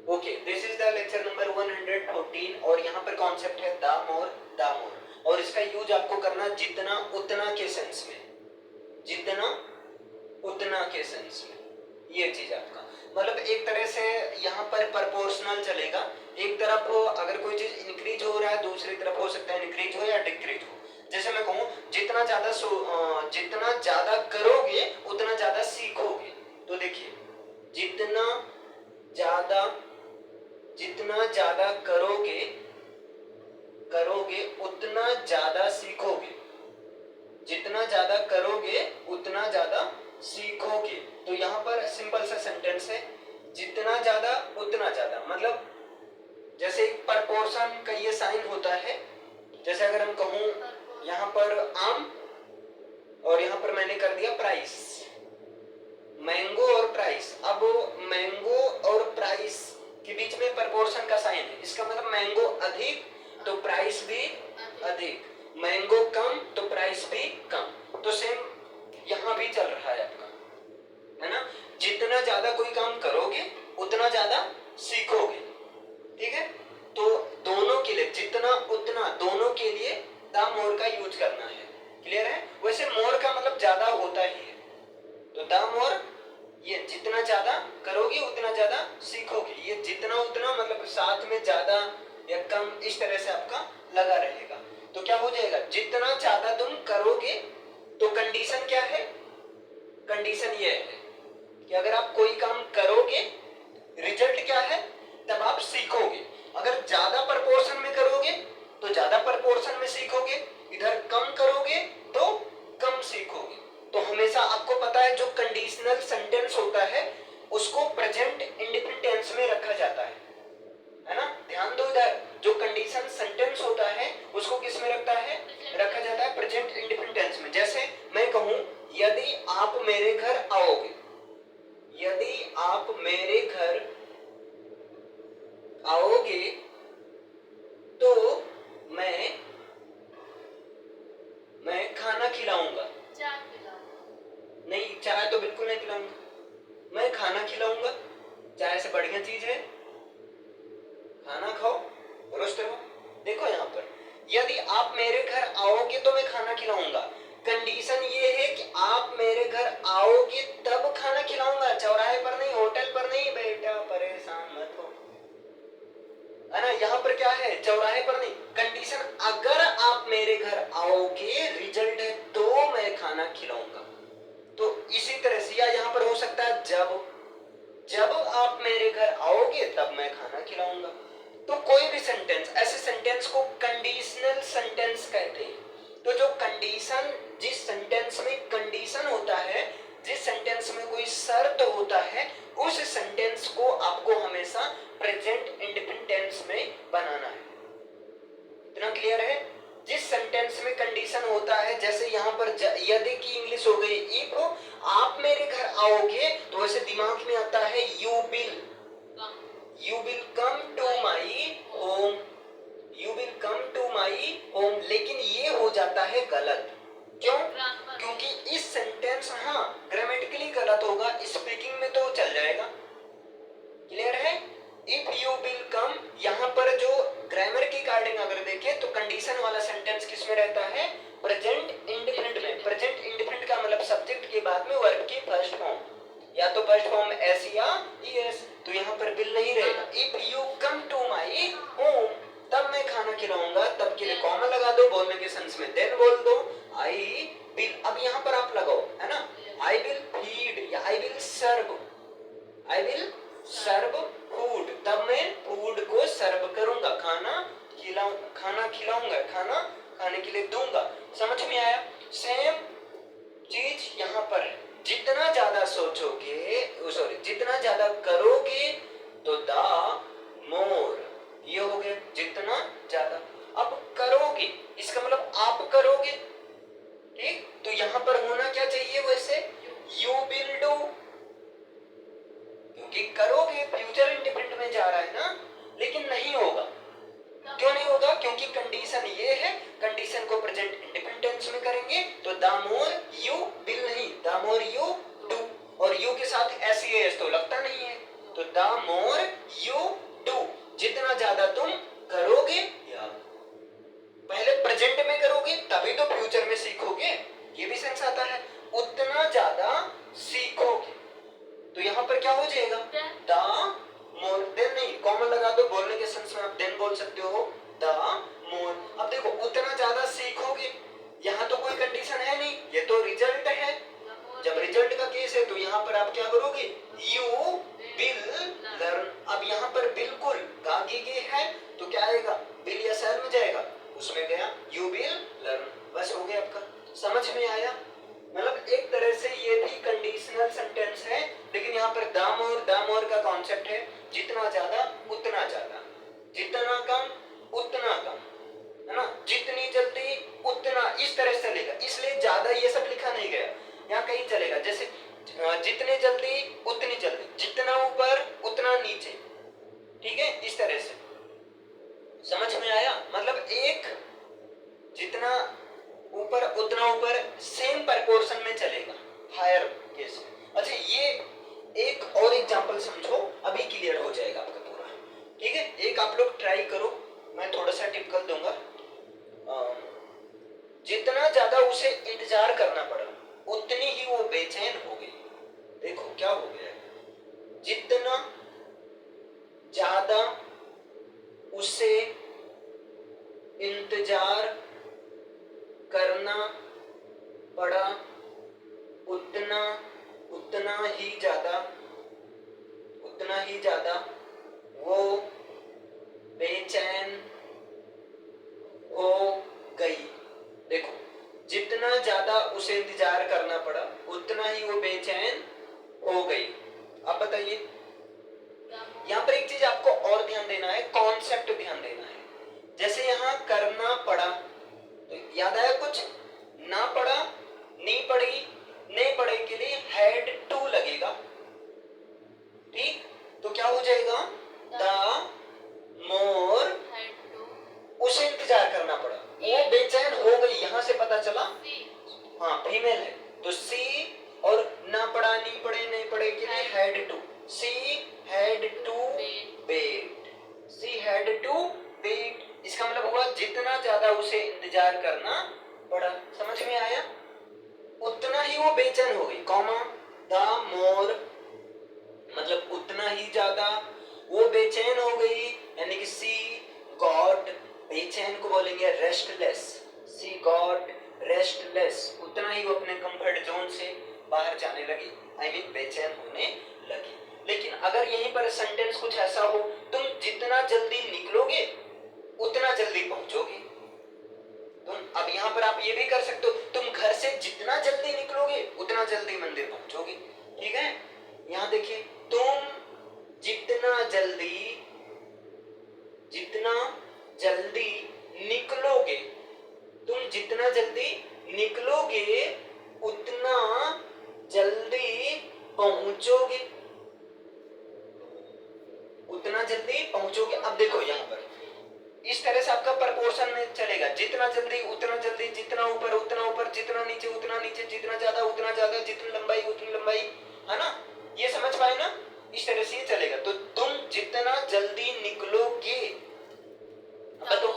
Okay, this is the lecture number 114 और यहाँ पर कॉन्सेप्ट है द मोर द मोर, और इसका यूज आपको करना जितना उतना के सेंस में, जितना उतना के सेंस में। ये चीज आपका मतलब एक तरह से यहाँ पर प्रोपोर्शनल चलेगा। एक तरफ अगर कोई चीज इंक्रीज हो रहा है, दूसरी तरफ हो सकता है इंक्रीज हो या डिक्रीज हो। जैसे मैं कहूँ जितना ज्यादा करोगे उतना ज्यादा सीखोगे, तो देखिए जितना ज्यादा करोगे उतना ज्यादा सीखोगे, जितना ज्यादा करोगे उतना ज्यादा सीखोगे। तो यहाँ पर सिंपल सा सेंटेंस है, जितना ज्यादा उतना ज्यादा, मतलब जैसे एक प्रपोर्शन का ये साइन होता है। जैसे अगर हम कहूँ यहाँ पर आम और यहाँ पर मैंने कर दिया प्राइस, मैंगो और प्राइस। अब मैंगो और प्राइस के बीच में प्रपोर्शन का साइन है, इसका मतलब मैंगो अधिक तो प्राइस भी अधिक, मैंगो कम तो प्राइस भी कम। तो सेम यहाँ भी चल रहा है आपका, है ना। जितना ज्यादा कोई काम करोगे उतना ज्यादा सीखोगे, ठीक है। तो दोनों के लिए जितना उतना, दोनों के लिए द मोर का यूज करना है। क्लियर है। वैसे मोर का मतलब ज्यादा होता ही है, तो द मोर ये जितना ज्यादा करोगे उतना ज्यादा सीखोगे। ये जितना उतना मतलब साथ में ज्यादा या कम इस तरह से आपका लगा रहेगा। तो क्या हो जाएगा, जितना ज्यादा तुम करोगे, तो कंडीशन क्या है, कंडीशन ये है कि अगर आप कोई काम करोगे रिजल्ट क्या है, तब आप सीखोगे। अगर ज्यादा प्रपोर्शन में करोगे तो ज्यादा प्रपोर्शन में सीखोगे, इधर कम करोगे तो कम सीखोगे। तो हमेशा आपको पता है जो कंडीशनल सेंटेंस होता है उसको प्रेजेंट इंडेफिनिट टेंस में रखा जाता है ना। ध्यान दो इधर, जो कंडीशन सेंटेंस होता है उसको किस में रखा जाता है, प्रेजेंट इंडेफिनिट टेंस में। जैसे मैं कहूं यदि आप मेरे घर आओगे, यदि आप मेरे घर आओगे तो मैं खाना खिलाऊंगा। नहीं, चाय तो बिल्कुल नहीं खिलाऊंगा, मैं खाना खिलाऊंगा। चाय से बढ़िया चीज है, खाना खाओ, रुष्ट रहो। देखो यहाँ पर यदि आप मेरे घर आओगे तो मैं खाना खिलाऊंगा, कंडीशन ये है कि आप मेरे घर आओगे तब खाना खिलाऊंगा, चौराहे पर नहीं, होटल पर नहीं। बेटा परेशान मत हो, है ना। यहाँ पर क्या है, चौराहे पर नहीं। कंडीशन अगर आप मेरे घर आओगे, रिजल्ट है तो मैं खाना खिलाऊंगा। तो इसी तरह से या यहाँ पर हो सकता है जब आप मेरे घर आओगे तब मैं खाना खिलाऊंगा। तो कोई भी सेंटेंस, ऐसे सेंटेंस को कंडीशनल सेंटेंस कहते हैं। तो जो कंडीशन, जिस सेंटेंस में कंडीशन होता है, जिस सेंटेंस में कोई शर्त होता है, उस सेंटेंस को आपको हमेशा प्रेजेंट इंडेफिनिट टेंस में बनाना है। इतना क्लियर है। जिस सेंटेंस में कंडीशन होता है, जैसे यहाँ पर यदि की इंग्लिश हो गई इफ, आप मेरे घर आओगे तो वैसे दिमाग में आता है you will come to my home, you will come to my home. लेकिन ये हो जाता है गलत, क्यों, क्योंकि इस सेंटेंस, हाँ ग्रामेटिकली गलत होगा, स्पीकिंग में तो चल जाएगा। क्लियर है। इफ यू विल कम, यहाँ पर जो ग्रामर की अकॉर्डिंग अगर देखें तो कंडीशन वाला सेंटेंस किस में रहता है, प्रेजेंट इंडेफिनिट में। प्रेजेंट इंडेफिनिट का मतलब सब्जेक्ट के बाद में वर्ब की फर्स्ट फॉर्म, या तो फर्स्ट फॉर्म एस या ईएस। तो यहाँ पर विल नहीं रहेगा। If you come to my home, तब मैं खाना खिलाऊंगा, तब के लिए कॉमा लगा दो, बोलने के सेंस में देन बोल दो आई विल। अब यहाँ पर आप लगाओ, है ना, आई विल फीड या I will serve, I will serve food, तब मैं फूड को सर्व करूंगा, खाना खिलाऊंगा, खाना खाने के लिए दूंगा। समझ में आया। सेम चीज यहाँ पर है, जितना ज्यादा सोचोगे, सॉरी जितना ज्यादा करोगे तो द मोर, ये हो गया जितना ज्यादा। अब करोगे इसका मतलब आप करोगे, ठीक। तो यहाँ पर होना क्या चाहिए, वैसे यू विल डू, क्योंकि करोगे फ्यूचर इंडेफिनिट में जा रहा है ना, लेकिन नहीं होगा। क्यों नहीं होगा, क्योंकि कंडीशन ये है, कंडीशन को प्रेजेंट इंडेफिनिट टेंस में करेंगे तो द मोर यू विल नहीं, द मोर यू डू, और यू के साथ एस तो लगता नहीं है, तो द मोर यू डू, जितना ज्यादा तुम करोगे, या पहले प्रेजेंट में करोगे तभी तो फ्यूचर में सीखोगे, ये भी सेंस आता है। उतना ज्यादा सीखोगे, तो यहाँ पर क्या हो जाएगा, द मोर, देन नहीं, कॉमन लगा दो, बोलने के सेंस में आप देन बोल सकते हो, द मोर। अब देखो उतना ज्यादा सीखोगे, यहाँ तो कोई कंडीशन है नहीं, ये तो रिजल्ट है। जब रिजल्ट का केस है तो यहाँ पर आप क्या करोगे, यू विल लर्न। अब यहाँ पर बिल्कुल गागी गे है तो क्या आएगा, विल या शैल में जाएगा, उसमें गया यू विल लर्न, बस हो गया आपका। समझ में आया, मतलब एक तरह से ये भी कंडीशनल सेंटेंस है, लेकिन यहाँ पर द मोर का कॉन्सेप्ट है जितना ज्यादा उतना ज्यादा, जितना कम उतना कम, है ना, जितनी जल्दी उतना, इस तरह से चलेगा, इसलिए ज्यादा ये सब लिखा नहीं गया, यहाँ कहीं चलेगा, जैसे जितने जल्दी उतनी जल्दी, जितना ऊपर उतना नीचे, ठीक है, इस तरह से। समझ में आया, मतलब एक जितना ऊपर उतना ऊपर सेम प्रोपोर्शन में चलेगा, हायर केस। अच्छा ये एक और एग्जांपल समझो, अभी क्लियर हो जाएगा आपका पूरा, ठीक है। एक आप लोग ट्राई करो, मैं थोड़ा सा टिप कर दूंगा। जितना ज्यादा उसे इंतजार करना पड़ा उतनी ही वो बेचैन हो गई। देखो क्या हो गया, जितना ज्यादा उसे इंतजार करना पड़ा उतना ही ज्यादा वो बेचैन हो गई। देखो जितना ज्यादा उसे इंतजार करना पड़ा उतना ही वो बेचैन हो गई। आप बताइए, यहाँ पर एक चीज आपको और ध्यान देना है, कॉन्सेप्ट ध्यान देना है। जैसे यहाँ करना पड़ा तो याद आया कुछ, ना पड़ा नहीं पड़ेगी, नहीं पड़े के लिए हैड टू लगेगा, ठीक, तो क्या हो जाएगा, द मोर उसे इंतजार करना पड़ा, वो बेचैन हो गई, यहां से पता चला, हाँ फीमेल है तो सी, और ना पड़ा नहीं पड़े नहीं पड़े के लिए had to, see had to wait, see had to wait, इसका मतलब हुआ जितना ज्यादा उसे इंतजार करना पड़ा। समझ में आया, उतना ही वो बेचैन हो गई, कॉमा द मोर, मतलब उतना ही ज्यादा वो बेचैन हो गई, यानी कि सी गॉट, बेचैन को बोलेंगे रेस्टलेस, सी गॉट रेस्टलेस, उतना ही वो अपने कंफर्ट जोन से बाहर जाने लगी, आई मीन बेचैन होने लगी। लेकिन अगर यहीं पर सेंटेंस कुछ ऐसा हो, तुम जितना जल्दी निकलोगे उतना जल्दी पहुंचोगे। तुम अब यहाँ पर आप ये भी कर सकते हो, तुम घर से जितना जल्दी निकलोगे उतना जल्दी मंदिर पहुंचोगे, ठीक है। यहाँ देखिए, तुम जितना जल्दी निकलोगे, तुम जितना जल्दी निकलोगे उतना जल्दी पहुंचोगे, उतना जल्दी पहुंचोगे। अब देखो यहाँ पर इस तरह से आपका प्रपोर्शन में चलेगा, जितना जल्दी उतना जल्दी, जितना ऊपर उतना ऊपर, जितना नीचे उतना नीचे, जितना ज्यादा उतना ज्यादा, जितनी लंबाई उतनी लंबाई, है ना, ये समझ पाए ना, इस तरह से ये चलेगा। तो तुम जितना जल्दी निकलोगे, तो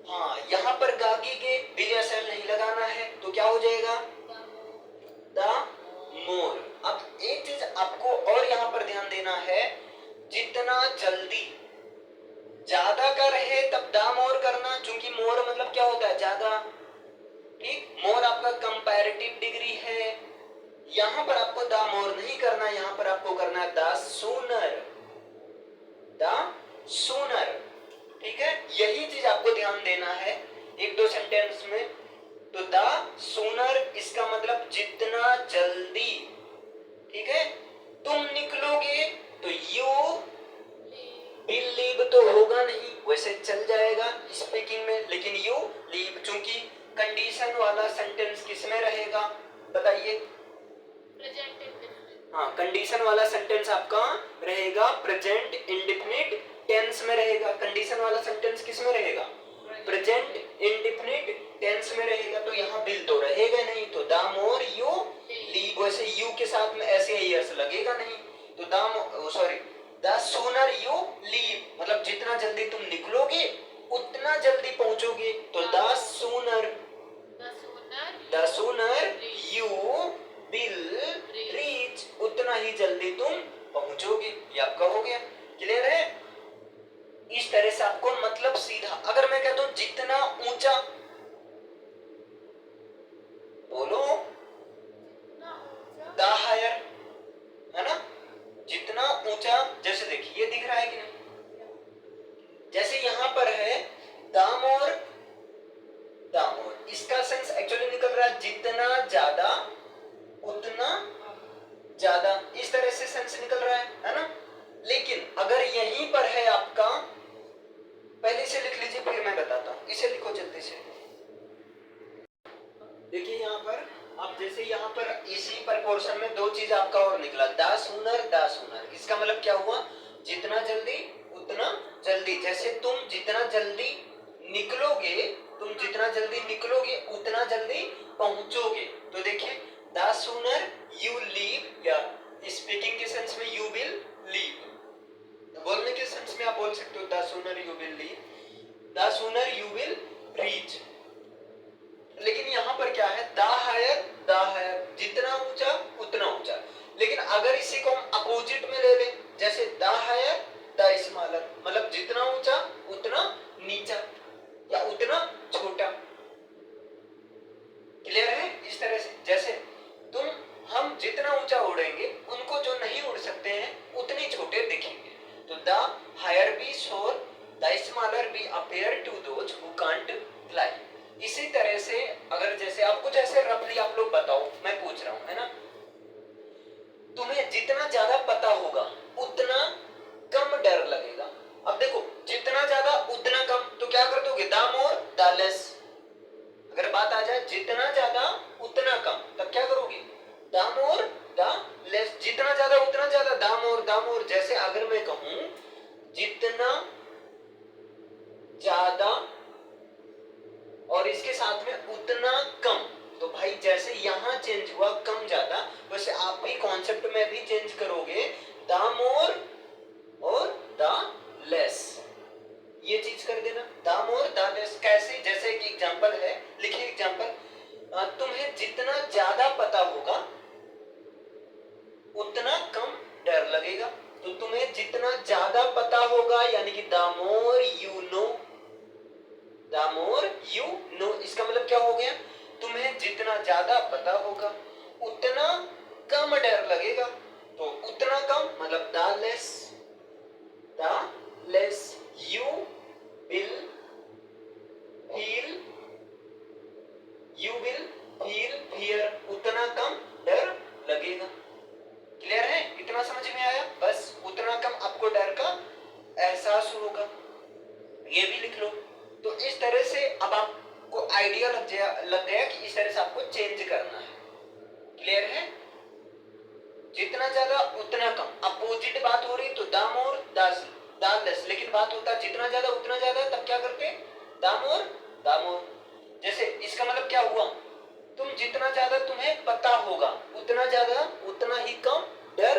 हाँ यहाँ पर गागी के विल सेल नहीं लगाना है, तो क्या हो जाएगा, द मोर। अब एक चीज आपको और यहाँ पर ध्यान देना है, जितना जल्दी ज्यादा का रहे तब द मोर करना, क्योंकि मोर मतलब क्या होता है, ज्यादा, ठीक, मोर आपका कंपैरेटिव डिग्री है। यहां पर आपको द मोर नहीं करना, यहां पर आपको करना है द सूनर, ठीक है, यही चीज आपको ध्यान देना है एक दो सेंटेंस में। तो द सूनर, इसका मतलब जितना जल्दी, ठीक है, तुम निकलोगे, तो यू विल लीव तो होगा नहीं, वैसे चल जाएगा स्पीकिंग में, लेकिन यू लीव, चूंकि कंडीशन वाला सेंटेंस किसमें रहेगा बताइए, हाँ कंडीशन वाला सेंटेंस आपका रहेगा प्रेजेंट इंडेफिनिट टेंस में रहेगा। कंडीशन वाला सेंटेंस किस में रहेगा, प्रेजेंट इंडेफिनिट टेंस में रहेगा, तो यहाँ विल तो रहेगा नहीं, तो द मोर यू लीव, वैसे यू के साथ में ऐसे ईयर्स लगेगा नहीं, तो द सूनर यू लीव मतलब जितना जल्दी तुम निकलोगे उतना जल्दी पहुंचोगे। तो the sooner you will reach उतना ही जल्दी तुम पहुंचोगे। ये आपका हो गया। क्लियर है? इस तरह से आपको मतलब सीधा, अगर मैं कहता हूं जितना ऊंचा, बोलो द हायर, है ना? जितना ऊंचा, जैसे देखिए ये दिख रहा है कि नहीं? जैसे यहां पर है दामोर, इसका सेंस एक्चुअली निकल रहा है जितना ज्यादा उतना ज्यादा, इस तरह से सेंस निकल रहा है ना? लेकिन अगर यहीं पर है आपका, पहले से लिख लीजिए फिर मैं बताता हूं, इसे लिखो जल्दी से। देखिए यहां पर अब जैसे यहां पर इसी प्रपोर्शन में दो चीज आपका और निकला, द सूनर। इसका मतलब क्या हुआ? जितना जल्दी उतना जल्दी। जैसे तुम जितना जल्दी निकलोगे उतना जल्दी पहुंचोगे। तो देखिए द सूनर यू लीव, या स्पीकिंग के सेंस में यू विल लीव, बोलने के सेंस में आप बोल सकते हो the sooner you will leave, the sooner you will reach. लेकिन यहां पर क्या है? द हायर, जितना ऊंचा उतना ऊंचा। लेकिन अगर इसी को हम अपोजिट में ले लें, जैसे द हायर द स्मॉलर, मतलब जितना ऊंचा उतना नीचा या उतना छोटा। क्लियर है? इस तरह से जैसे हम जितना ऊंचा उड़ेंगे उनको जो नहीं उड़ सकते हैं उतने छोटे दिखेंगे। तो the higher we soar the smaller we appear to those who can't fly. इसी तरह से अगर जैसे आपको जैसे रफली आप लोग बताओ, मैं पूछ रहा हूं, है ना? तुम्हें जितना ज्यादा पता होगा उतना कम डर लगेगा। अब देखो जितना ज्यादा उतना कम, तो क्या कर दोगे? The more the less. अगर बात आ जाए जितना ज्यादा उतना कम, तब क्या करोगे? The more the less. जितना ज्यादा उतना ज्यादा, द मोर। जैसे अगर मैं कहूं जितना ज्यादा और इसके साथ में उतना कम, तो भाई जैसे यहां चेंज हुआ कम ज्यादा, वैसे आप भी कॉन्सेप्ट में भी चेंज करोगे, द मोर और द लेस। ये चीज कर देना, द मोर द लेस। कैसे? जैसे एक एग्जांपल है, लिखिए एग्जांपल। तुम्हें जितना ज्यादा पता होगा उतना कम डर लगेगा। तो तुम्हें जितना ज्यादा पता होगा यानी कि द मोर यू नो, इसका मतलब क्या हो गया? तुम्हें जितना ज्यादा पता होगा उतना कम डर लगेगा। तो उतना कम मतलब the less you will feel fear, उतना कम डर लगेगा। क्लियर है? इतना समझ में आया? बस उतना कम आपको डर का एहसास होगा। ये भी लिख लो। तो इस तरह से अब आपको आइडिया लग गया कि इस तरह से आपको चेंज करना है। क्लियर है? जितना ज्यादा उतना कम, अपोजिट बात हो रही तो द मोर द लेस। लेकिन बात होता जितना ज्यादा उतना ज्यादा, तब क्या करते? The more. जैसे इसका मतलब क्या हुआ? तुम जितना ज्यादा तुम्हें पता होगा उतना ज्यादा उतना ही कम डर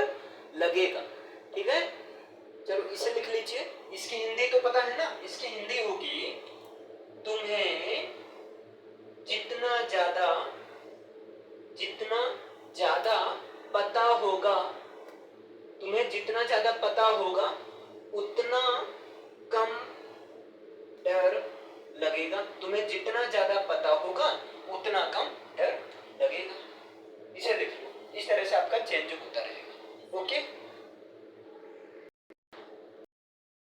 लगेगा। ठीक है? चलो इसे लिख लीजिए। इसकी हिंदी तो पता है ना? इसकी हिंदी होगी तुम्हें जितना ज्यादा पता होगा, तुम्हें जितना ज्यादा पता होगा उतना कम डर लगेगा। तुम्हें जितना ज्यादा पता होगा